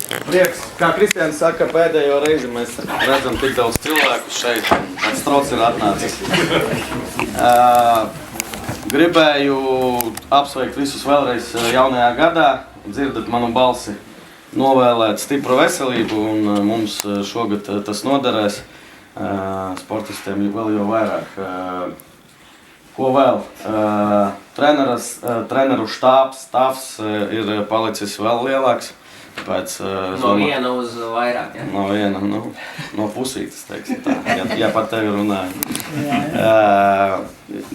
Prieks, kā Kristians saka, pēdējo reizi mēs redzam tik daudz cilvēku šeit. Tāds trauc ir atnācis. Gribēju apsveikt visus vēlreiz jaunajā gadā. Dzirdat manu balsi, novēlēt stipru veselību, un mums šogad tas noderēs. Sportistiem vēl jau vairāk. Ko vēl? Treneru stāvs ir palicis vēl lielāks. Tāpēc, no viena uz vairāk, ja? No viena, no pusītes, teiksim tā, ja par tevi runāju.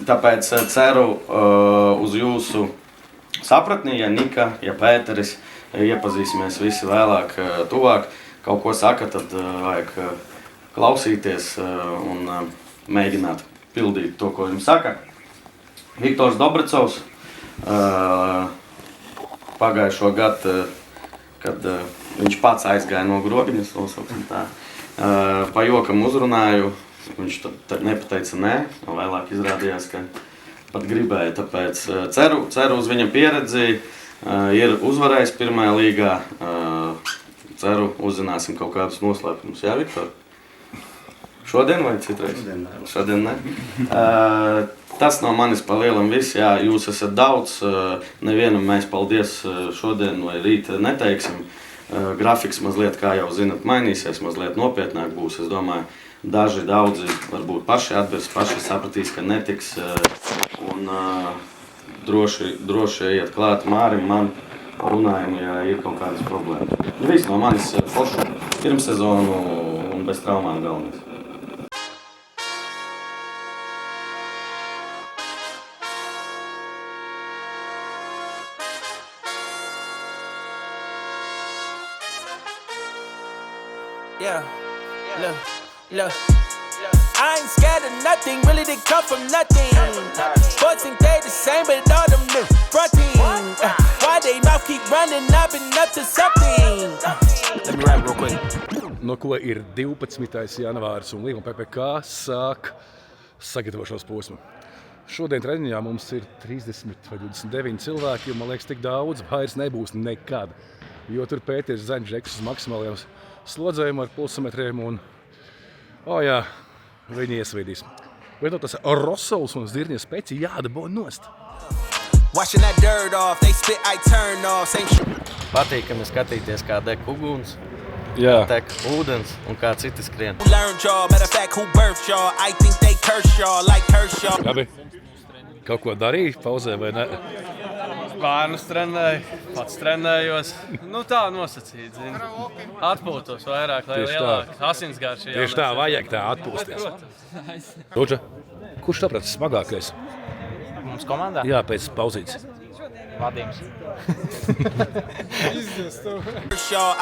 Tāpēc ceru uz jūsu sapratni, ja Nika, ja Pēteris, iepazīsimies visi vēlāk, tuvāk. Kaut ko saka, tad vajag klausīties un mēģināt pildīt to, ko jums saka. Viktors Dobricovs pagājušo gadu, kad viņš pats aizgāja no grobiņas, pa jokam uzrunāju, viņš tad nepateica nē, vēlāk izrādījās, ka pat gribēja, tāpēc ceru uz viņa pieredzi, ir uzvarējis pirmajā līgā, ceru uzzināsim kaut kādus noslēpumus, jā, Viktor? Šodien vai citreiz? Šodien ne. Tas no manis pa lielam viss, jā, jūs esat daudz, nevienam mēs paldies šodien vai rīt neteiksim. Grafiks mazliet, kā jau zinat, mainīsies, mazliet nopietnāk būs, es domāju, daudzi varbūt paši atbirs, paši sapratīs, ka netiks, un droši iet klāt Mārim, man runājam, ja ir kaut kādas problēmas. Viss no manis foršu pirmsezonu un bez traumām galvenais. Yeah, look. I ain't scared of nothing, really they come from nothing. Sports think they the same, but all them new fronting. Why they mouth keep running, I've been up to something. Let me rap real quick. No ko ir 12. janvārs un Līma PPK sāk sagatavošanās posmu. Šodien treniņā mums ir 30 vai 29 cilvēki, jo man liekas tik daudz vairs nebūs nekad. Jo tur Pēters Zaņģeks uz maksimālajiem slodzējumu ar pulsometriem un, viņi iesveidīs. Bet no tas Rosols un Zdirņa speci jādabo nost. Washing that dirt off, they spit, I turn off, same shit. Patīkami skatīties, kā deg uguns, tek ūdens un kā citi skrien. Learn y'all, matter of fact, who birthed y'all? I think they curse y'all, like curse y'all. Gabi, kaut ko darīji pauzē vai ne? Bērnus trenēju, pats trenējos. Tā nosacīt, zini. Atpūtos vairāk, lai lielāk asinsgarši. Tieši tā, vajag tā atpūsties. Lūdzu, kurš tāpēc smagākais? Mums komandā? Jā, pēc pauzītes. Vadījums.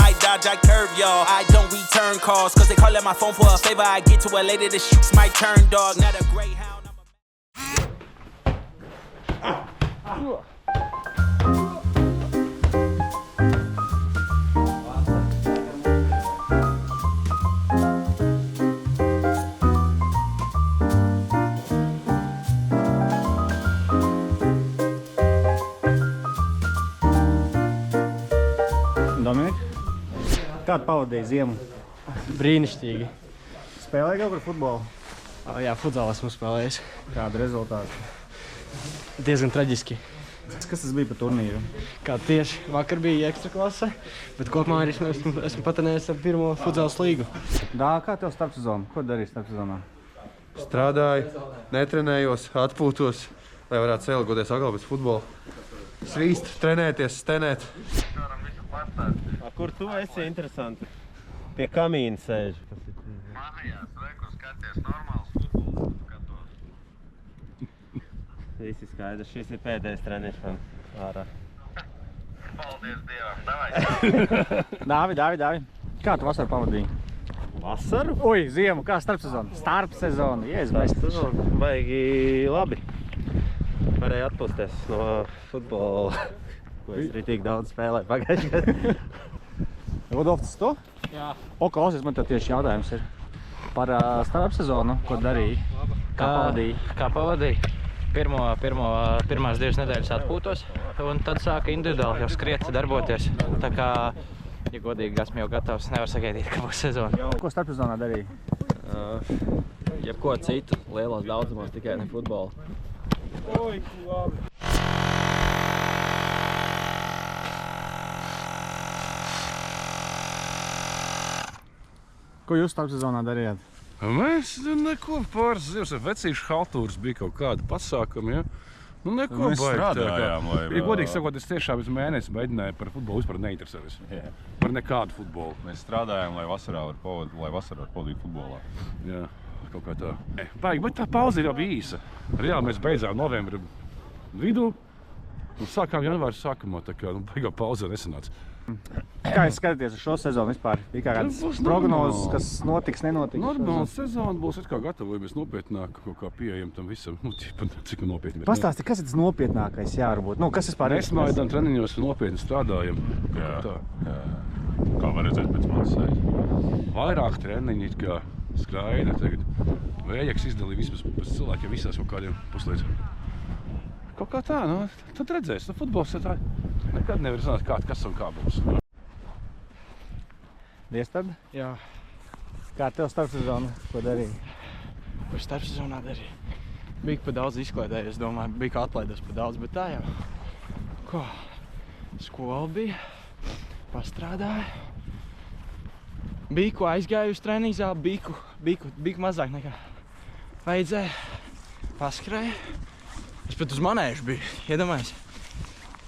I dodge, I curve y'all. I don't return calls, cause they call at my phone for a favor. I get to it later, this shit's my turn, dog. Not a greyhound. Dominika, kādu pavadīji ziemu? Brīnišķīgi. Spēlēji kaut kur futbolu? Jā, futbolu esmu spēlējis. Kādu rezultātu? Diezgan traģiski. Kas tas bija par turnīru? Kā tieši vakar bija ekstra klase, bet kopumā arī esmu patenējis ar pirmo futbolas līgu. Kā tev starpsezonu? Ko darīji starpsezonā? Strādāju, netrenējos, atpūtos, lai varētu sailgoties atkal pēc futbola. Svīst, trenēties, stenēt. Kur tu esi interesanti? Pie kamīna sēž. Mājās, kur skaties normāls futbols, skatos. Visi skaidrs, šis ir pēdējais treniņš man ārā. Paldies Dievam, davai! Dāvi. Kā tu vasaru pavadīji? Vasaru? Ziemu, kā starpsezonu? Starpsezonu, Starpsezonu, baigi labi. Varēju atpūsties no futbola, ko es arī tik daudz spēlēju pagājušajā gadā. Rudolf, tas tu? Jā. Klausies, man tev tieši jautājums ir par starpsezonu, ko darīji? Kā pavadīji? Kā pavadīji? Pirmās 2 nedēļas atpūtos, un tad sāka individuāli jau skriet, darboties. Tā kā Ja godīgi, esmu jau gatavs, nevar sagaidīt, ka būs sezona. Ko starpsezonā darīji? Jebko citu, lielos daudzumos, tikai ne futbolu. Ko jūs starpsezonā darījāt? Mēs neko pāris zivs, vecīšu haltūras bija kaut kāda pasākuma, ja? Nu, neko Mēs strādājām, lai... Ja godīgi sakot, es tiešām uz mēnesi mēģināju par futbolu vispār neinteresēties. Par nekādu futbolu. Mēs strādājām, lai vasarā var pavadīt futbolā. Jā, kaut kā tā. Baigi, bet tā pauze jau bija īsa. Reāli mēs beidzām novembra vidū un sākām janvāra sākumā, tā kā baigā pauze nesanāca. Kā jūs skatāties uz šo sezonu vispār? Bija kādas prognozes, kas notiks, nenotiks? Normāla sezona būs, it kā gatavojamies nopietnāk, kaut kā pieejam tam visam. Nu, cik nopietni. Pastāsti, kas ir tas nopietnākais jāvarbūt? Nu, kas vispār ir? Mēs maidām treniņos un nopietni strādājam. Jā. Kā var redzēt pēc manas sejas? Vairāk treniņi, it kā skraida tagad. Vējaks izdalīja vismaz pēc cilvēkiem visās kaut kādiem puslīdz. Kaut kā tā, nu, tad redzēs. Nu, futbols tā nekad nevar zināt, kas un kā būs. Diestad? Jā. Kā tev starpsezona? Ko darīji? Ko starpsezonā darīju? Bija pa daudz izklaidēju, es domāju, bija kā atlaidos pa daudz, bet tā jau. Ko? Skola bija, pastrādāju. Bija ko aizgāju uz treniņu zāli, bija mazāk nekā vajadzēja. Paskrēju. Es pat uz manēžu biju, iedomājies.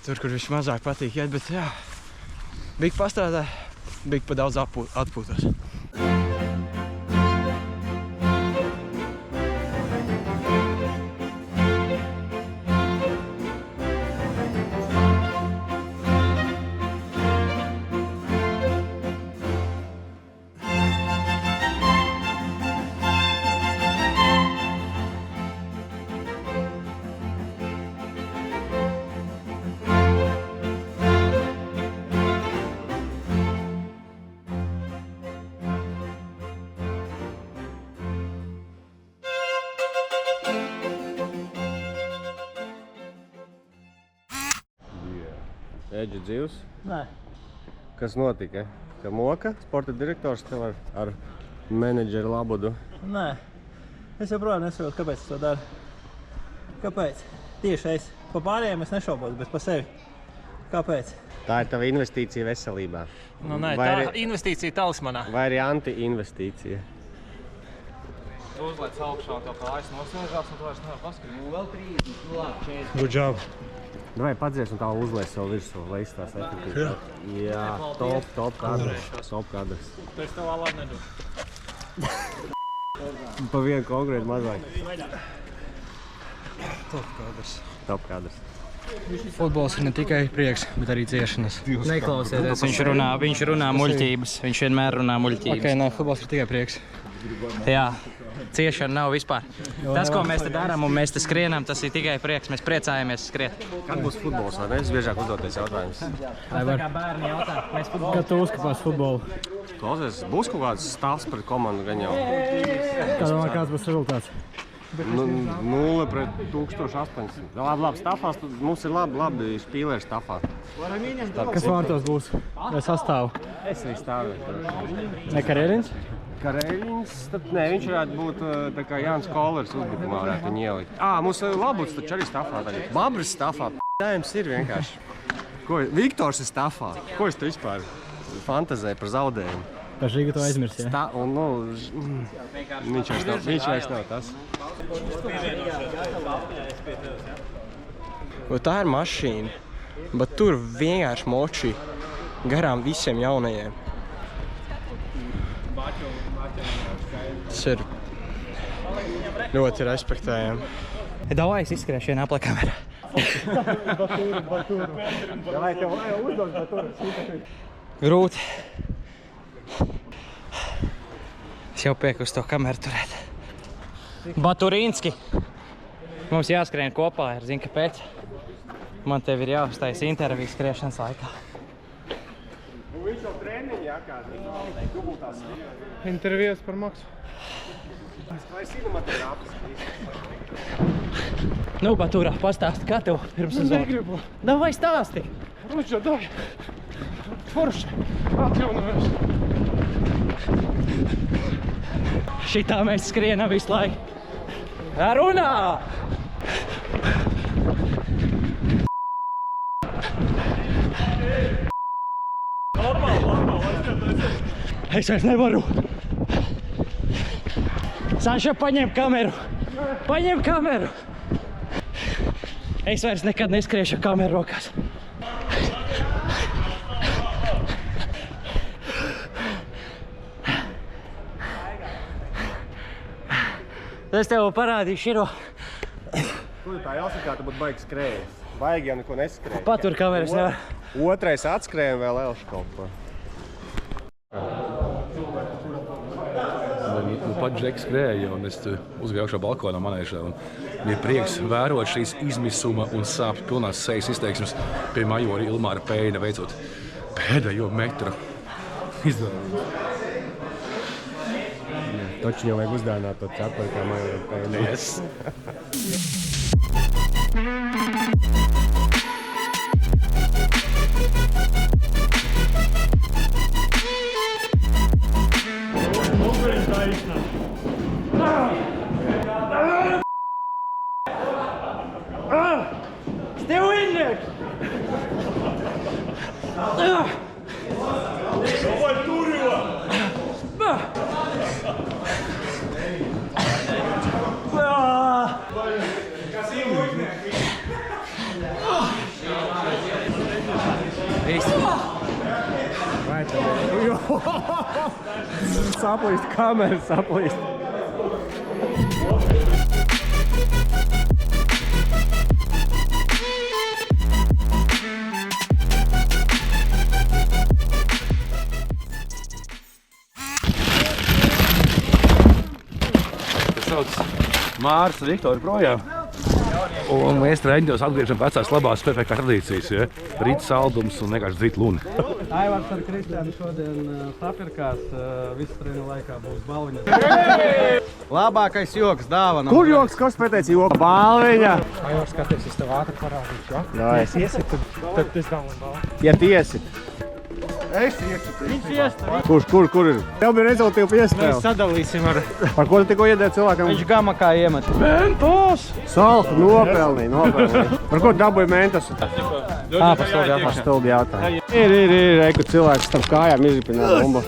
Tur, kur vismazāk patīk iet, bet jā. Bija pastrādāju. Bija pa daudz atpūtos. Eģi dzīvs? Nē. Kas notika? Ka moka sporta direktors tev ar menedžeru Labudu? Nē. Es joprojām nesaprotu, kāpēc es to daru. Kāpēc? Tieši es. Pa pārējiem es nešaubos, bet pa sevi. Kāpēc? Tā ir tava investīcija veselībā. Nu, nē, tā investīcija talismanā. Vai arī anti-investīcija? Tu uzlēc augšā, tev kājas nosēžās un tu vairs nevar paskrīt. Nu, vēl 30, nu labi, 40. Good job. Vai padzies un tā uzlies savu virsū, lai izstās efektīvi? Jā, top kadrs. Top kadrs. Tu esi tavā labi nedod. Pa vienu konkrētu mazāk. Top kadrs. Futbols ir ne tikai prieks, bet arī ciešanas. Neklausieties, viņš runā muļķības. Viņš vienmēr runā muļķības. Ok, nē, futbols ir tikai prieks. Jā. Ciešana nav vispār. Tas, ko mēs te darām un mēs te skrienam, tas ir tikai prieks. Mēs priecājamies skriet. Kad būs futbols, vai ne? Es biežāk uzdoties jautājumus. Tā kā bērni jautā, mēs futbolu. Kad tu uzkapās futbolu? Klausies, būs kaut kāds stāvs pret komandu gan jau? Kāds būs rezultāts? 0 pret 1800. Labi, stafās, mums ir labi špīleri stafā. Kas vārtos būs? Vai sastāvu? Es arī stāvēju. Ne Karēļins? Karēļins, tad nē, viņš varētu būt tā kā Jānis Kolers uzbrukumā varētu viņu ielikt. Mums Labuds taču arī stafā tagad. Babris stafā, p***ējums ir vienkārši. Viktors ir stafā. Ko es te vispār fantazēju par zaudējumu? Par Žigu to aizmirst, jā? Viņš vairs nav tas. Tā ir mašīna, bet tur vienkārši moči garām visiem jaunajiem. Tas ir ļoti respektējami. Davai, es izskriešu vienā aplē kamerā. Grūti. Es jau pieku uz to kameru turēt. Baturīnski. Mums jāskrien kopā, zini, kāpēc. Man tev ir jāuztais intervijas skriešanas laikā. Viņš jau treniņi jākāda. Intervijas par maksu. Vai cinematogrāfis? Nu, Baturā, pastāsti, kā tev pirms sezonas? Negribu. Davai stāsti! Ruģo, dai. forši. Atjaunojas. Šitā mēs skrienam visu laiku. Runā! Es vairs nevaru. Sanša, paņem kameru. Paņem kameru. Es vairs nekad neskriešu ar kameru rokās. Es tev parādīšu širo. Kur tā jāsakā, tu būtu baigi skrējis? Baigi jau neko neskrēja. Patur kameras nevar. Otrais atskrēja un vēl elšu kaut ko. Nu, pat Džeks skrēja, un es uzgāju augšā balkonā manēžā. Bija prieks vērot šīs izmisuma un sāpju pilnās sejas izteiksmes pie majora Ilmāra Pēļa, veicot pēdējo metru izdevumu. Taču jau vajag uzdāvināt to cepuri, kā majora Pēļa. Yes. Still in there! Saplīst kameras, saplīst. Tas sauc Mārs un Viktori projām. Un mēs treniņos atgriežam vecās labās PPK tradīcijas, ja? Rīt saldums un vienkārši dzīt luni. Aivars ar Kristiānu šodien sapirkās, visu treniņu laikā būs balviņa. Labākais joks dāvana. Kur joks, kas pateica joku? Balviņa! Aivars, skaties, es tev ātri parādīšu, ja? Jā, Es iesit, tad es dāvanu balvu. Ja tiesit. Es iesitu. Viņš iesitu. Kur ir? Tev bija rezultīva piespēle. Mēs sadalīsim ar... Par ko tu tikko iedēji cilvēkam? Viņš gamakā iemet. Mentos! Salku nopelnīja. Par ko tu dabūji mentos? Par stulbi jautājumu. Ir, reiku cilvēks starp kājām izripināja bumbu.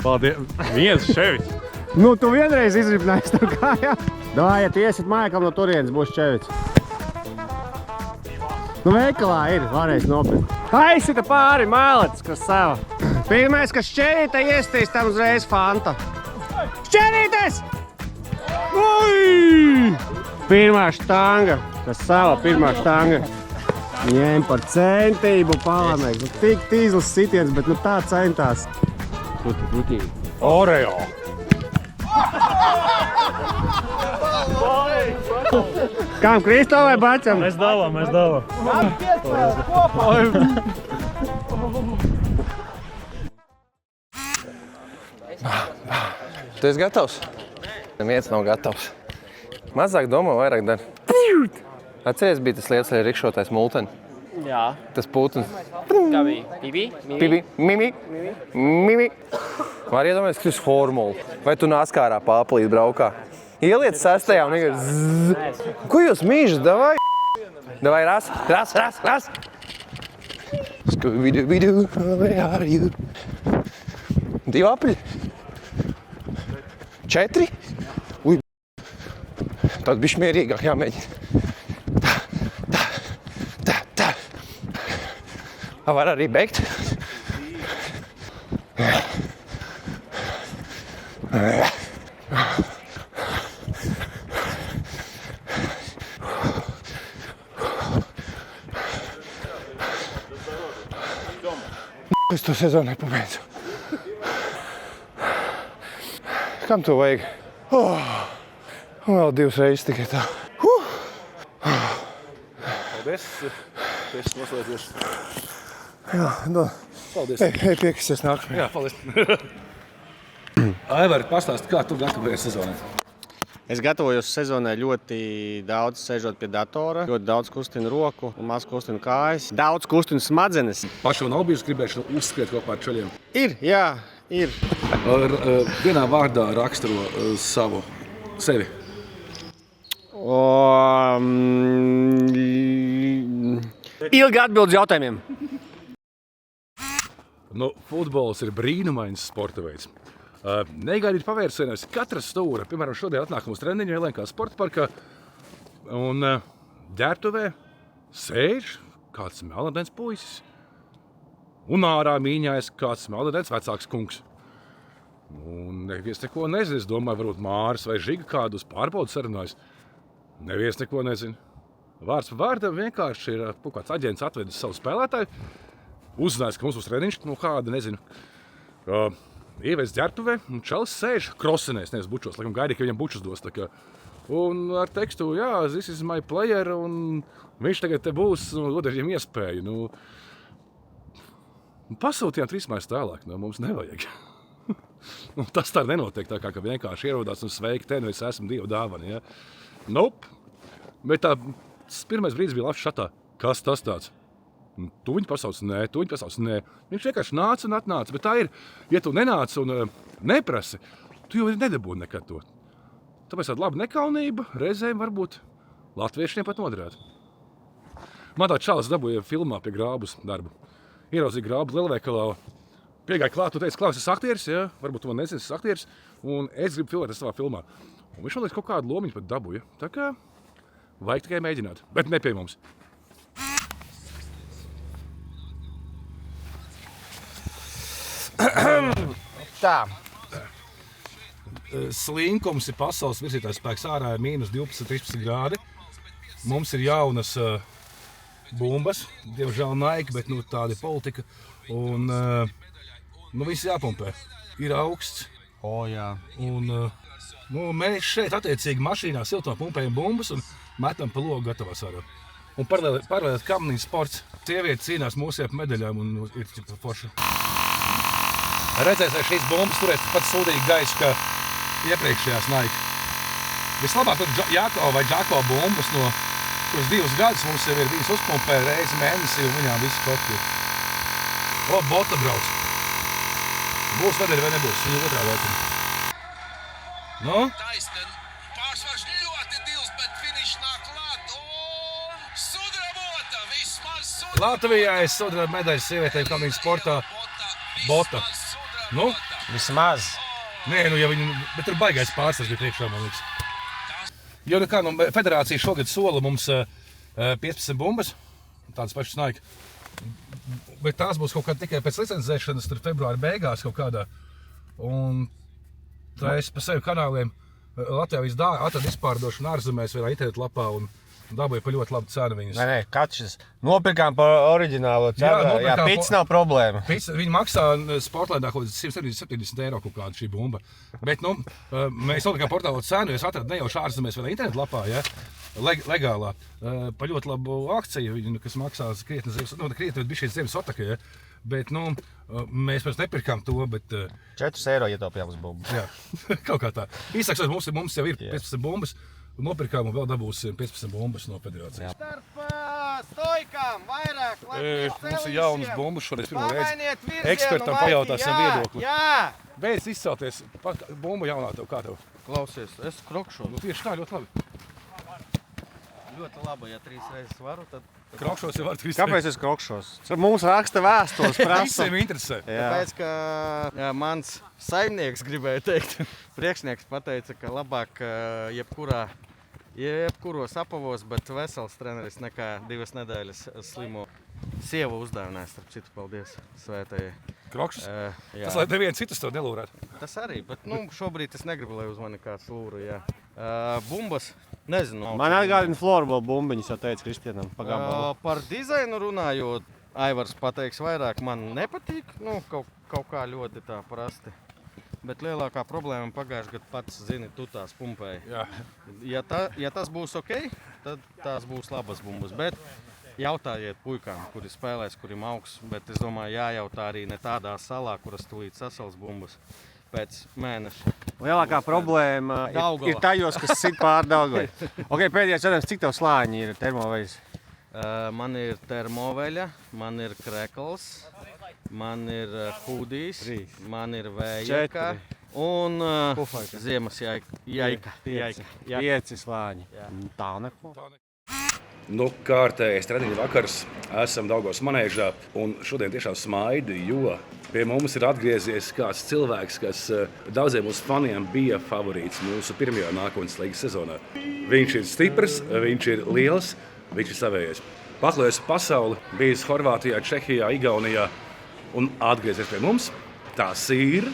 Paldies. Viens Ševics. Nu, tu vienreiz izripināji starp kājām. Davai, ja tu iesit mājekam no turienes, būs Ševics. Nu, veikalā ir, varēs nopirkt. Aizsita pāri mālets, kas sava. Pirmais, kas šķērītē iestīs, tam uzreiz Fanta. Šķērītes! Ui! Pirmā štanga, kas sava, pirmā štanga. Ņem par centību palamēks. Nu, tik tīzlis sitiens, bet nu tā centās. Krutīgi. Oreo. Kam, Kristo vai Bačam? Mēs dāvām. Tu esi gatavs? Neviens nav gatavs. Mazāk domā, vairāk dara. Atceries bija tas lietas, lai rikšotais multeni? Jā. Tas pūtens. Kā bija? Pibi? Mimi. Var iedomāties, ka tu esi formula. Vai tu naskārā pāplīt braukā? Ieliec sestajā un vienkārši zzz. Ko jūs mīžat? Davai? Davai, ras. Scooby-Doo, where are you? 2 apļi? 4? Ui, tad bišķi mierīgāk jāmēģina. Tā. Var arī beigt? Es to sezonu nepabeidzu. Kam to vajag? Vēl 2 reizes tikai tā. Paldies. Es noslēdzies. Jā, Paldies. Ej piekasies nākamajā. Jā, paldies. Aivar, pastāsti, kā tu gatavojies sezonai? Es gatavojos sezonai ļoti daudz sēžot pie datora, ļoti daudz kustinu roku un maz kustinu kājas. Daudz kustinu smadzenes. Pašam nav bijusi gribēšana uzskriet kopā ar čaļiem? Ir, jā, ir. Vienā vārdā raksturo sevi. Ilgi atbild uz jautājumiem. Futbols ir brīnumains sporta veids. Negaidīt pavērsienās katra stūra. Piemēram, šodien atnākam uz treniņu Ielenkā sporta parkā un ģērbtuvē sēž kāds melnadens puisis. Un ārā mīņājas kāds melnadens vecāks kungs. Un neviens neko nezina. Es domāju, varbūt Māris vai Žiga kādu uz pārbaudu sarunājas. Neviens neko nezina. Vārds pa vārdam vienkārši ir kaut kāds aģents atvedis savu spēlētāju. Uzzinājis, ka mums būs treniņš, kāda, nezinu. Ievies ģērbtuvē, un čalis sēž krosenēs, nevis bučos, laikam gaidīja, ka viņam bučus dos. Un ar tekstu, jā, this is my player, un viņš tagad te būs, un dod viņam iespēju. Pasūtījām 3 mājas tālāk, mums nevajag. Tas tā nenotiek, tā kā vienkārši ierodās un sveiki, te, es esmu Dieva dāvana, ja. Nope. Bet tā pirmais brīdis bija labs šatā. Kas tas tāds? Tu viņu pasauc, nē, tu viņu pasauc, nē. Viņš vienkārši nāca un atnāca, bet tā ir, ja tu nenāc un neprasi, tu jau nedabūni nekad to. Tāpēc tāda laba nekaunība reizēm varbūt latviešiem pat noderētu. Man tā čalis dabūja filmā pie Grābus darbu. Ieraudzīja Grābu lielveikalā, piegāja klāt, tu teici, Klaus, es aktieris, ja? Varbūt tu man nezini, es aktieris, un es gribu filmēt savā filmā. Un viņš man liekas kaut kādu lomiņu pat dabūja. Tā kā vajag tikai mēģināt, bet ne pie mums. Tā. Slinkums ir pasaules virzītājs spēks, ārā ir mīnus 12-13 grādi. Mums ir jaunas bumbas, diemžēl Nike, bet tāda ir politika. Un viss jāpumpē. Ir augsts. Jā. Un mēs šeit attiecīgi mašīnā siltumā pumpējam bumbas un metam pa logu gatavās ārā. Un paralēli kamniņu sports. Sievieti cīnās mūsu ap medaļām un ir forši. Redzēs, vai šīs bumbas turēs pat sūdīgi gaisu, kā iepriekšējās Nike. Vislabāk tur Jāko vai Džako bumbas no kuras 2 gadus mums jau ir bijis uzpumpē reizi mēnesī un viņām visu kotki. Bota brauc. Būs medaļa vai nebūs? Viņa otrā vērtina. Pārsvars ļoti dils, bet finišs nāk klāt un sudrabota, vismaz sudrabota. Latvijā ir sudraba medaļas sievietēm kamniņu sportā. Bota. Vismaz. Nē, bet tur baigais pārsvars bija priekšā, man liekas. Jo federācija šogad sola mums 15 bumbas, tādas pašas Nike. Bet tās būs kaut kā tikai pēc licencēšanas, tur februāra beigās kaut kādā. Un tā es pa sevi kanāliem Latvijā viss atrada izpārdošanu ārzemēs vienā internetu lapā un dabūja pa ļoti labu cenu viņus. Nē, katrs nopirkām par oriģinālo cenu. Jā, pits nav problēma. Viņi maksā Sportlandā kaut kāds 170 eiro kaut kāda šī bumba. Bet mēs nolikām portālo cenu, jo es atradu nejauši ārzemēs vienā internetu lapā, ja, legālā. Pa ļoti labu akciju, kas maksās krietni ziemas, krietni bija šeit ziemas otaka, ja. Bet, mēs pēc nepirkām to, bet... 4 eiro ietaupījām uz bumbu. Jā, kaut kā tā. Īsāks, mums jau ir 15 bumbas. Nopirkām un vēl dabūsim 15 bumbas no federācijas. Starp stojkām vairāk, lai mums ir jaunas bumbas šoreiz pirmo reizi. Ekspertam pajautāsim viedokli. Jā! Beidz izcelties. Bumba jaunā tev, kā tev? Klausies, es krokšos. Tieši tā, ļoti labi. Ļoti labi, ja 3 reizes varu, tad... Krokšos jau var 3 reizes. Kāpēc es krokšos? Mums raksta vēstules prasa. Visiem interesē. Tāpēc, ka mans saimnieks gribēja teikt, priekšnieks pateica, ka labāk jebkuros apavos, bet vesels treneris nekā 2 nedēļas slimo. Sieva uzdāvināja, starp citu, paldies svētajai. Krokšus? Tas, lai neviens citus to nelūrētu. Tas arī, bet šobrīd es negribu, lai uz mani kāds lūru, jā. Bumbas, nezinu. Man atgādina florbola bumbiņas, jau teica Kristianam. Par dizainu runājot, Aivars pateiks vairāk, man nepatīk, kaut kā ļoti tā parasti. Bet lielākā problēma pagājušajā gadā pats zini, tu tās pumpēji. Jā. Ja tas būs ok, tad tās būs labas bumbas. Bet jautājiet puikām, kuri spēlēs, kuriem augsts. Bet es domāju, jājautā arī ne tādā salā, kuras tūlīt sasals bumbas pēc mēneša. Lielākā problēma ir tajos, kas sit pār Daugavai. Ok, pēdējais jautājums, cik tev slāņi ir termoveļas? Man ir termoveļa, man ir krekls, man ir hudijs, man ir vējaka un ziemas jaika. 5 slāņi. Tā neko. Nu, kārtējais treniņu vakars. Esam Daugavas manēžā un šodien tiešām smaidu, jo pie mums ir atgriezies kāds cilvēks, kas daudziem mūsu faniem bija favorīts mūsu pirmajā nākotnes līgas sezonā. Viņš ir stiprs, viņš ir liels, viņš ir savējais. Paklājis pasauli, bijis Horvātijā, Čehijā, Igaunijā un atgriezies pie mums. Tas ir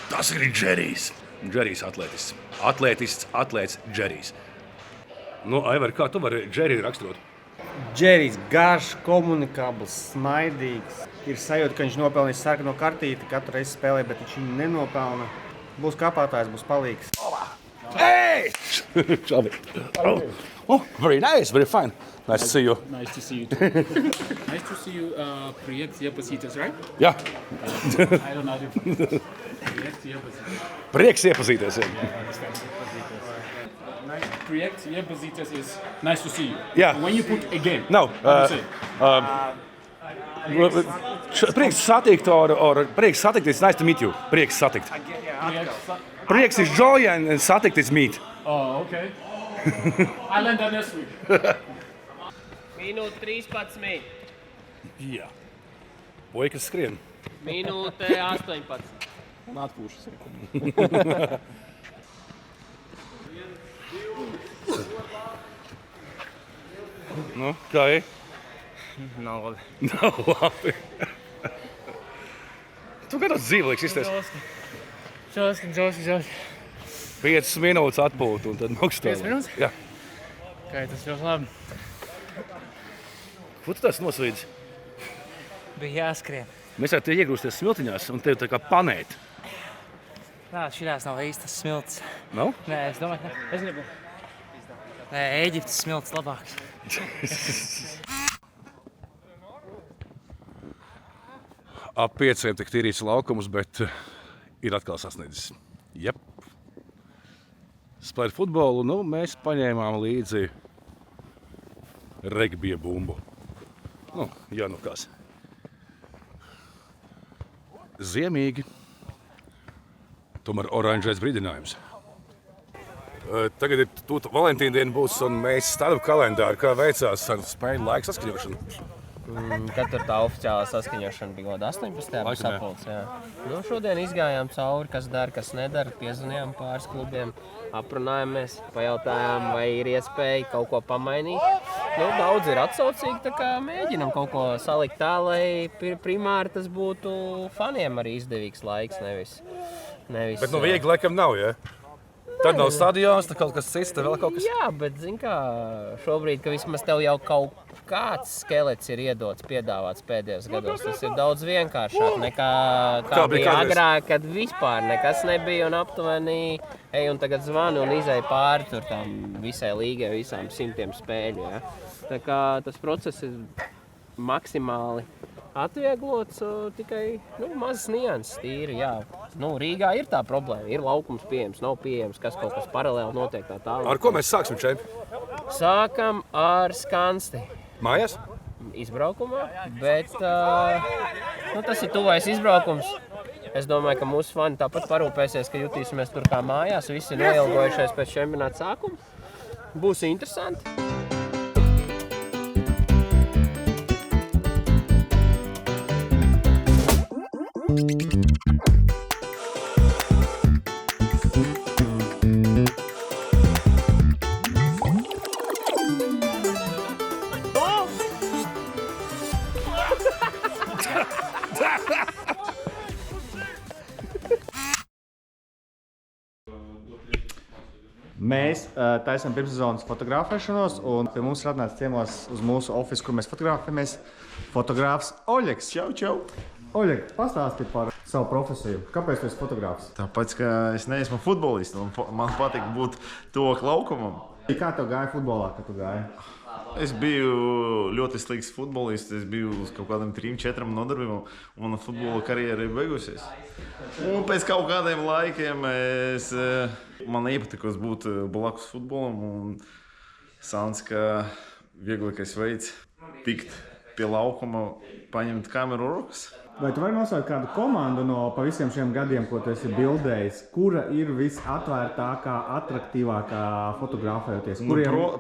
Džerijs. Džerijs atlētists. Atlēts Džerijs. Nu, Aivar, kā tu vari Džeriju raksturot? Džerijs garš, komunikabls, smaidīgs. Ir sajūta, ka viņš nopelnīs sarkano kartīti katru reizi spēlē, bet viņš viņu nenopelna. Būs kāpātājs, būs palīgs. Hey! Oh, very nice, very fine. Nice to see you. Nice to see you too. Nice to see you. Projekt iepazīties, right? Yeah. I don't know. Projekt iepazīties. Prieks iepazīties. Projekt iepazīties is nice to see you. Yeah. When you put again. No. Prieks satikt or prieks satikt is nice to meet you. Prieks satikt. Prieks is joy and satikt is meet. Oh, okay. I learned that next week. Minūte 13. Jā. Puikas skrien. Minūte 18. Atpūšas. Nu, kā ir? Nav labi. Nav labi. Tu kā tāds dzīvlīgs izties? Džoski. 5 minūtes atpūta un tad maksā. 5 minūtes? Jā. Kā tas ļoti labi. Ko tu tās nosvīdzi? Bija jāskrien. Mēs ar te iegrūsties smiltiņās un tev tā kā panēt. Nā, šitās nav īstas smilts. Nav? Nē, es domāju, ka es gribu. Nē, Ēģiptes smilts labāks. Ap 5 tik tīrīts laukums, bet ir atkal sasniedzis. Jep. Spēlēt futbolu, nu, mēs paņēmām līdzi regbija bumbu. Nu, jā, nu kas. Ziemīgi. Tomēr oranžais brīdinājums. Tagad ir Valentīna diena būs un mēs stādām kalendāru, kā veicās ar spēļu laika saskaņošanu. Kad tur tā oficiālā saskaņošana bija 18. sapulcs, jā. Nu, šodien izgājām cauri, kas dara, kas nedara, piezvanījām pāris klubiem, aprunājāmies, pajautājām, vai ir iespēja kaut ko pamainīt. Nu, daudz ir atsaucīgi, tā kā mēģinam kaut ko salikt tā, lai primāri tas būtu faniem arī izdevīgs laiks, nevis. Bet nu viegli laikam nav, ja? Tad nav stadions, tad kaut kas cits, tad vēl kaut kas. Jā, bet zin kā, šobrīd, ka vismaz tev jau kaut kāds skelets ir iedots, piedāvāts pēdējos gados. Tas ir daudz vienkāršāk nekā kā bija agrāk, kad vispār nekas nebija un aptuveni ej un tagad zvani un izej pāri tur tam visai līgai, visām 100 spēļu. Ja? Tā kā tas process ir maksimāli atvieglots, tikai mazas nianses tīri, jā. Nu, Rīgā ir tā problēma, ir laukums pieejams, nav pieejams, kas kaut kas paralēli notiek tā tālāk. Ar ko mēs sāksim, Čempi? Sākam ar Skansti. Mājās? Izbraukumā, bet tas ir tuvais izbraukums. Es domāju, ka mūsu fani tāpat parūpēsies, ka jutīsimies tur kā mājās, visi noilgojušies pēc čempionāta sākuma. Būs interesanti. Mēs taisām pirmssezonas fotografēšanos, un pie mums ir atnācis ciemos uz mūsu ofisu, kur mēs fotografējamies, fotogrāfs Oļegs. Čau! Oļeg, pastāsti par savu profesiju. Kāpēc tu esi fotogrāfs? Tāpēc, ka es neesmu futbolists, un man patīk būt tuvāk laukumam. Kā tev gāja futbolā, kad tu gāji? Es biju ļoti slikts futbolists, es biju uz kaut kādiem 3-4 nodarbībām, un mana futbola karjera ir beigusies. Un pēc kaut kādiem laikiem man iepatikos būt blakus futbolam. Un Sans, ka vieglākais veids tikt pie laukuma, paņemt kameru rokas. Vai tu vari nosaukt kādu komandu no pa visiem šiem gadiem, ko tu esi bildējis, kura ir visatvērtākā, atraktīvākā fotografējoties?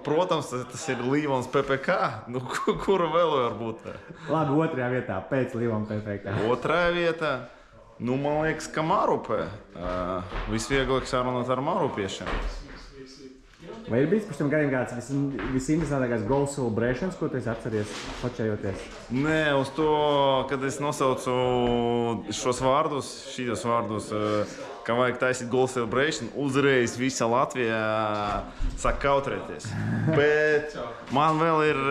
Protams, tas ir Līvons PPK. Nu, kura vēl var būt? Labi, otrajā vietā, pēc Līvona PPK. Otrajā vietā, nu, man liekas, ka Marupē. Visvieglāk sarunāt ar marupiešiem. Vai ir bijis par šiem gadiem kāds visinteresantākais goal celebrations, ko tu esi atceries fočējoties? Nē, uz to, kad es nosaucu šos vārdus, ka vajag taisīt goal celebration, uzreiz visa Latvija sāk kautrēties. Bet man vēl ir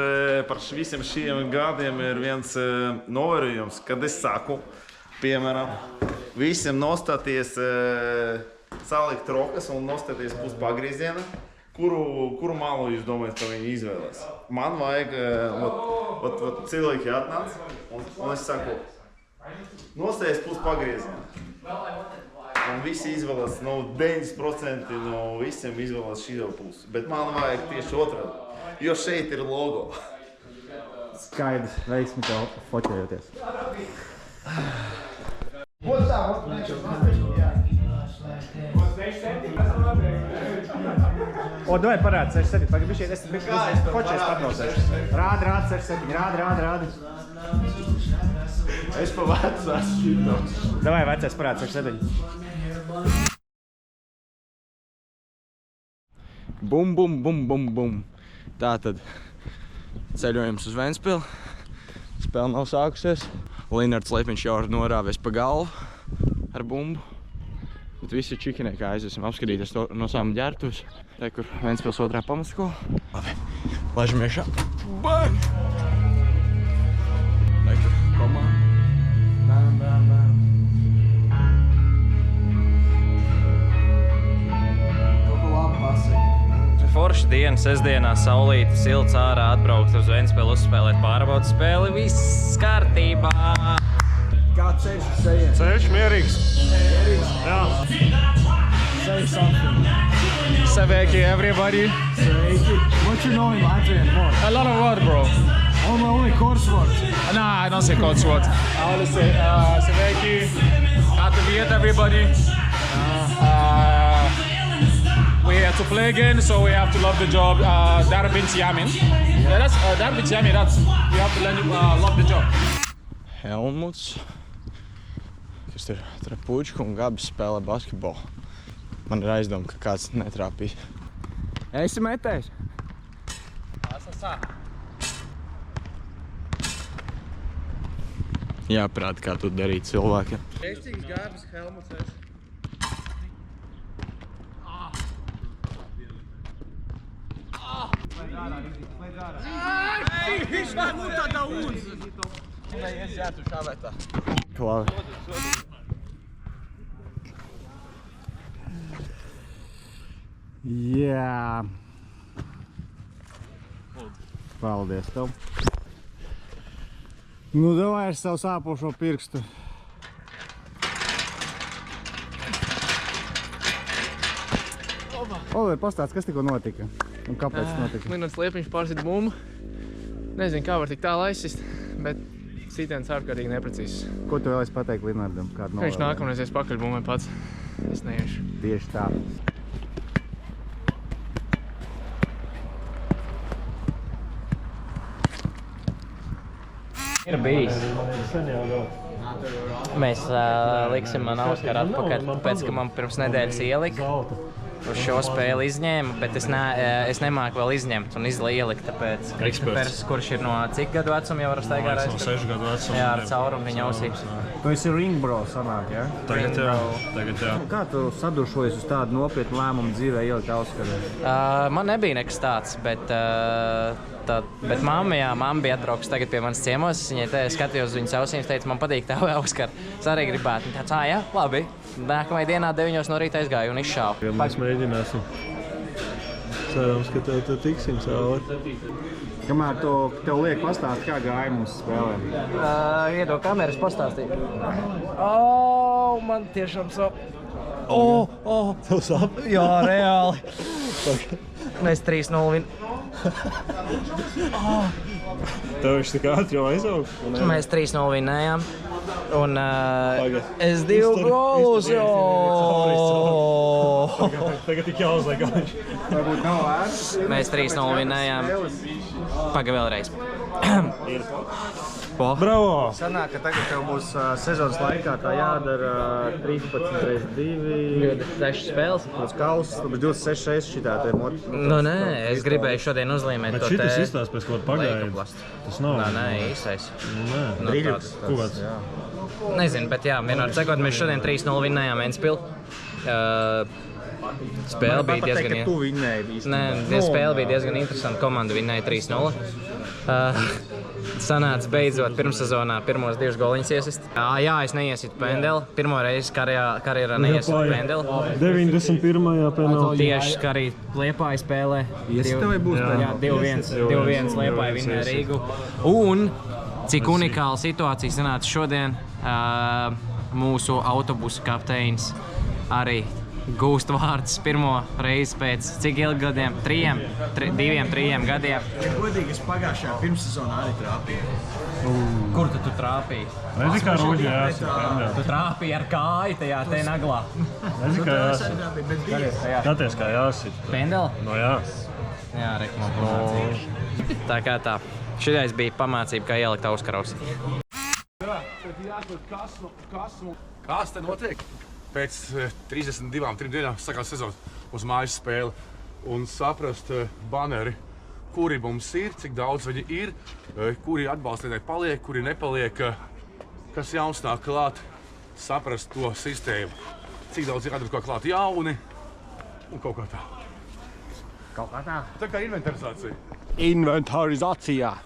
par visiem šiem gadiem ir viens novērojums, kad es saku, piemēram, visiem nostāties, salikt rokas un nostāties pus pagrieziena. Kuru malu jūs domājat, ka viņi izvēlēs? Man vajag, cilvēki atnāc, un es saku, nostājies pus pagrieziena. Un visi izvēlēs, 90% no visiem izvēlēs šī pusi. Bet man vajag tieši otrādi, jo šeit ir logo. Skaidrs, veiksmi tev fočējoties. O, davai parādi 67, pagaid bišķiet, es fočēs patnosēšu. Rādi, 67, rādi. Es pa vecās šito. Davai, vecais parādi 67. Bum. Tātad ceļojums uz Ventspili. Spēle nav sākusies. Linards Lepiņš jau ir norāvies pa galvu ar bumbu. Bet visi čikinieki aiziesim apskatīties no sāma ģērbtuves. Te, kur Ventspils otrā pamatskola. Labi, laižamies šā. Bang! Te, kur komanda. Bam. Kaut ko labi pasaka. Forša diena, sestdienā, saulīte, silts ārā, atbraukt uz Ventspili, uzspēlēt pārbaudas spēli. Viss kārtībā! Kā ceļš sejiens? Ceļš mierīgs. Jā. Say something. Saveki, everybody. Sveiki. What you know in Latvian more? A lot of word, bro. Only course words. Nah, I don't say codes word. I only say Saveki, Katowice, everybody. We have to play again, so we have to love the job. Darbins Yamin. Yeah, that's Darbins Yamin. That's you have to learn love the job. Helmuts, kas tur Trapučka un Gabis spēlē basketbolu. Man ir aizdoma, ka kāds netrāpīja. Esi metējis? Jāprāt, kā to darīt cilvēkiem. Ēstīgs Gabis, Helmuts esi. Klavi. Jā. Paldies tev. Nu, davai ar savu sāpošo pirkstu. Oliver, pastāst, kas tikko notika un kāpēc notika? Linards Liepiņš pārsita bumbu. Nezinu, kā var tik tālu aizsist, bet sitiens ārkārtīgi neprecīzs. Ko tu vēlies pateikt Linardam? Viņš nākamreiz ies pakaļ bumbai pats. Es neiešu. Tieši tā. Ir bijis. Mēs liksim man Auskaru atpakaļ, pēc, ka man pirms nedēļas ielika. Uz šo spēli izņēmu, bet es nemāku vēl izņemt un ielikt, tāpēc Kristers, kurš ir no cik gadu vecuma jau var staigāt No 6 gadu vecuma. Jā, ar caurumu viņa ausīs. Tu esi ring bro sanāk, ja? Tagad jā. Kā tu saduršojies uz tādu nopietnu lēmumu dzīvē ielikt Auskaru? Man nebija nekas tāds, bet mamma bija atbraukusi tagad pie manas ciemos. Es viņai skatījos uz viņas ausīm, teica, man patīk tā Auskar. Es arī gribētu. Viņa tāds, jā, labi. Nākamajā dienā 9 no rīta aizgāju un izšāvu. Mēs mēģināsim. Cerams, ka tev tiksim cauri. Kamēr tev liek pastāst, kā gāja mums spēlēm? Iedod kameras pastāstīt. Man tiešām sāp. Tev sāp? Jā, reāli. Mēs 3-0 vin. Tev viņš tik ātri jau aizaug? Mēs 3-0 vinējām. Un es 2 golus, Tagad tik jāuzliek. Varbūt nav vērts. Mēs 3-0 vinējām. Paga vēlreiz. Bravo! Sanāk, ka tagad tev būs sezonas laikā tā jādara 13x2. 26 spēles. Uz kaus, 26 reizes šitā te Nu nē, es gribēju šodien uzlīmēt to te... Bet šitas izstās pēc kaut pagāja. Tas nav. Nē, īstais. Nē, drīļuks. Kuvats. Nezinu, bet jā, vienādi sakot, mēs šodien 3-0 vinējām Ventspilu. Spēle bija diezgan... Tu vinnēji īstenībā. Nē, spēle bija diezgan interesanta. Komanda vinnēja 3-0. Sanāca beidzot pirmsezonā pirmos 2 goliņus iesist. Jā, es neiesitu pendeli. Pirmo reizi karjerā neiesitu pendeli. 91. penalti. Tieši Skarī Liepāja spēlē. Iesita vai būs pendeli? Jā, 2-1 Liepāja vinnēja Rīgu. Un cik unikāla situācija sanāca šodien, mūsu autobusu kapteinis arī gūst vārdus pirmo reizi pēc cik ilgi gadiem? 3 gadiem. Ja godīgi, es pagājušajā pirmssezonā arī trāpīju. Kur tu trāpīji? Redzi, kā Ruģi jāsit. Tu trāpīji ar kāju tajā te naglā. Redzi, kā jāsit. Skaties, kā jāsit. Pendeli? No jā. Jā, man pamācīja. Tā kā tā. Šitais bija pamācība, kā ielikt auskaros. Kas te notiek? Pēc 32 dienām sākās sezonas uz mājas spēli un saprast baneri, kuri mums ir, cik daudz viņi ir, kuri atbalstītāji paliek, kuri nepaliek, kas jauns nāk klāt, saprast to sistēmu, cik daudz ir jādara klāt jauni un kaut kā tā. Kaut kā tā? Tā kā inventarizācija. Inventarizācijā.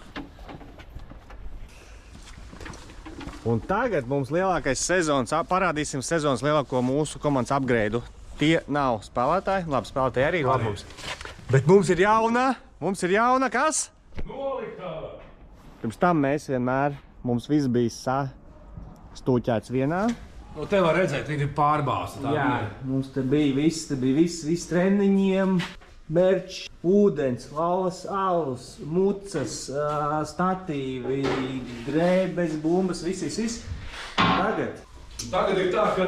Un tagad mums lielākais sezonas, parādīsim sezonas lielāko mūsu komandas upgrade. Tie nav spēlētāji, labi spēlētāji arī labi mums. Bet mums ir jauna, kas? Noliktava! Pirms tam mēs vienmēr, mums viss bija stūķēts vienā. Nu, te var redzēt, ir pārbāsta. Jā, mums te bija viss treniņiem. Merč, ūdens, laulas, alus, mucas, statīvi, drēbes, bumbas, viss. Tagad ir tā, ka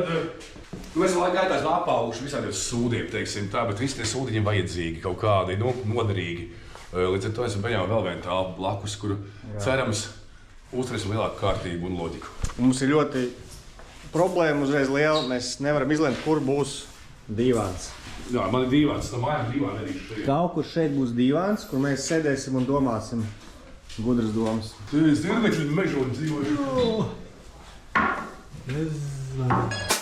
mēs laikā gaitās apauguši visādiem sūdiem, teiksim tā, bet visi tie sūdiņi vajadzīgi kaut kādi, noderīgi. Līdz ar to esam paņēmuši vēl vienu tālu blakus, kuru cerams uzturēsim lielāku kārtību un loģiku. Mums ir ļoti problēma uzreiz liela, mēs nevaram izlemt, kur būs dīvāns. Jā, man ir dīvāns, tā mājām dīvāna arī šeit. Kaut kur šeit būs dīvāns, kur mēs sēdēsim un domāsim gudras domas. Tu esi zirnekļu mežoņu dzīvojuši. Nezinu.